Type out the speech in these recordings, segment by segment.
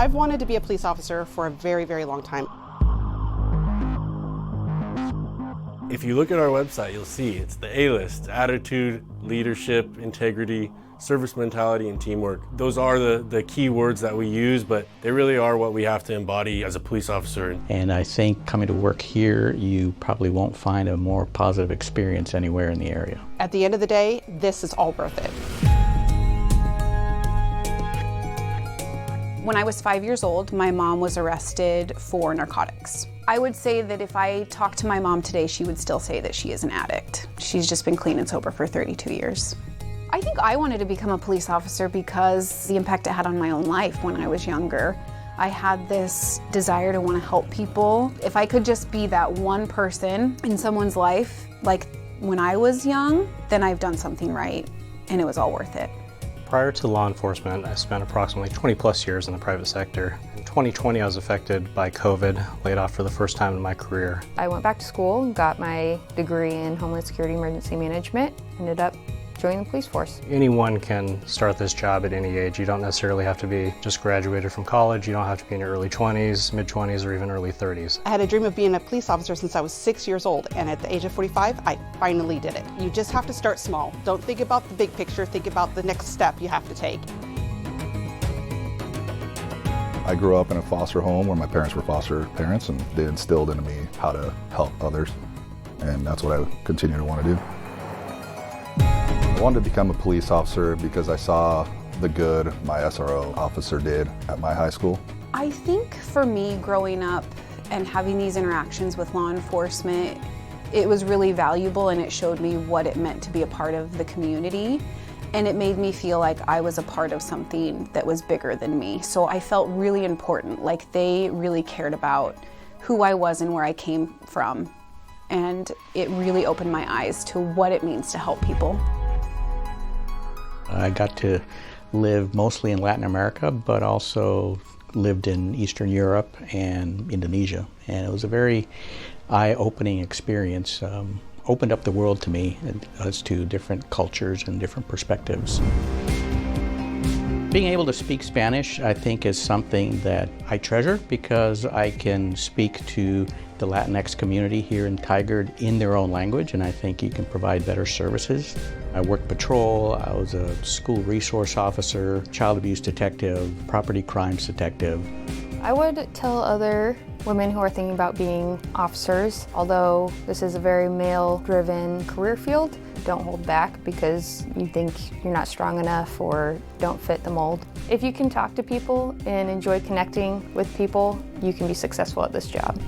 I've wanted to be a police officer for a very, very long time. If you look at our website, you'll see it's the A-list: attitude, leadership, integrity, service mentality, and teamwork. Those are the key words that we use, but they really are what we have to embody as a police officer. And I think coming to work here, you probably won't find a more positive experience anywhere in the area. At the end of the day, this is all worth it. When I was 5 years old, my mom was arrested for narcotics. I would say that if I talked to my mom today, she would still say that she is an addict. She's just been clean and sober for 32 years. I think I wanted to become a police officer because the impact it had on my own life when I was younger. I had this desire to want to help people. If I could just be that one person in someone's life, like when I was young, then I've done something right, and it was all worth it. Prior to law enforcement, I spent approximately 20 plus years in the private sector. In 2020, I was affected by COVID, laid off for the first time in my career. I went back to school, got my degree in Homeland Security Emergency Management, ended up joining the police force. Anyone can start this job at any age. You don't necessarily have to be just graduated from college. You don't have to be in your early 20s, mid-20s, or even early 30s. I had a dream of being a police officer since I was 6 years old, and at the age of 45, I finally did it. You just have to start small. Don't think about the big picture, think about the next step you have to take. I grew up in a foster home where my parents were foster parents, and they instilled into me how to help others, and that's what I continue to want to do. I wanted to become a police officer because I saw the good my SRO officer did at my high school. I think for me, growing up and having these interactions with law enforcement, it was really valuable, and it showed me what it meant to be a part of the community. And it made me feel like I was a part of something that was bigger than me. So I felt really important, like they really cared about who I was and where I came from. And it really opened my eyes to what it means to help people. I got to live mostly in Latin America, but also lived in Eastern Europe and Indonesia. And it was a very eye-opening experience. Opened up the world to me as to different cultures and different perspectives. Being able to speak Spanish, I think, is something that I treasure because I can speak to the Latinx community here in Tigard in their own language, and I think you can provide better services. I worked patrol, I was a school resource officer, child abuse detective, property crimes detective. I would tell other women who are thinking about being officers, although this is a very male-driven career field, don't hold back because you think you're not strong enough or don't fit the mold. If you can talk to people and enjoy connecting with people, you can be successful at this job.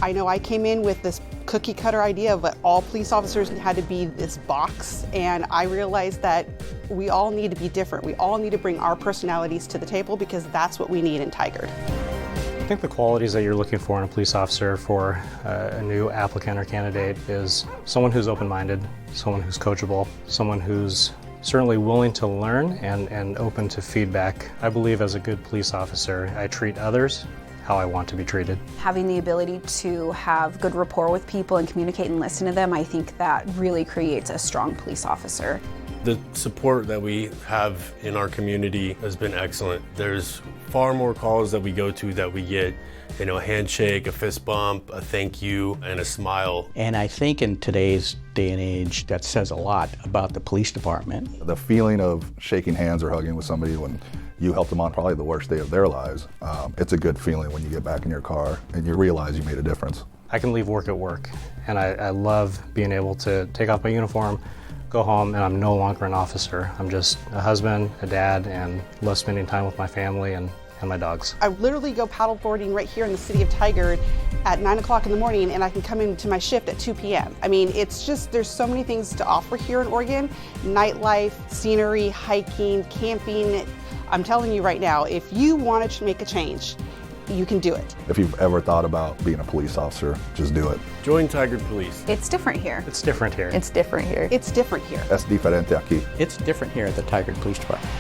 I know I came in with this cookie cutter idea of what all police officers had to be this box, and I realized that we all need to be different. We all need to bring our personalities to the table because that's what we need in Tigard. I think the qualities that you're looking for in a police officer for a new applicant or candidate is someone who's open-minded, someone who's coachable, someone who's certainly willing to learn and open to feedback. I believe as a good police officer, I treat others how I want to be treated. Having the ability to have good rapport with people and communicate and listen to them, I think that really creates a strong police officer. The support that we have in our community has been excellent. There's far more calls that we go to that we get, a handshake, a fist bump, a thank you, and a smile. And I think in today's day and age, that says a lot about the police department. The feeling of shaking hands or hugging with somebody when you helped them on probably the worst day of their lives, it's a good feeling when you get back in your car and you realize you made a difference. I can leave work at work, and I love being able to take off my uniform, go home, and I'm no longer an officer. I'm just a husband, a dad, and love spending time with my family and my dogs. I literally go paddleboarding right here in the city of Tigard at 9 o'clock in the morning, and I can come into my shift at 2 p.m. I mean, it's just, there's so many things to offer here in Oregon. Nightlife, scenery, hiking, camping. I'm telling you right now, if you want to make a change, you can do it. If you've ever thought about being a police officer, just do it. Join Tigard Police. It's different here. It's different here. It's different here. It's different here. Es diferente aquí. It's different here at the Tigard Police Department.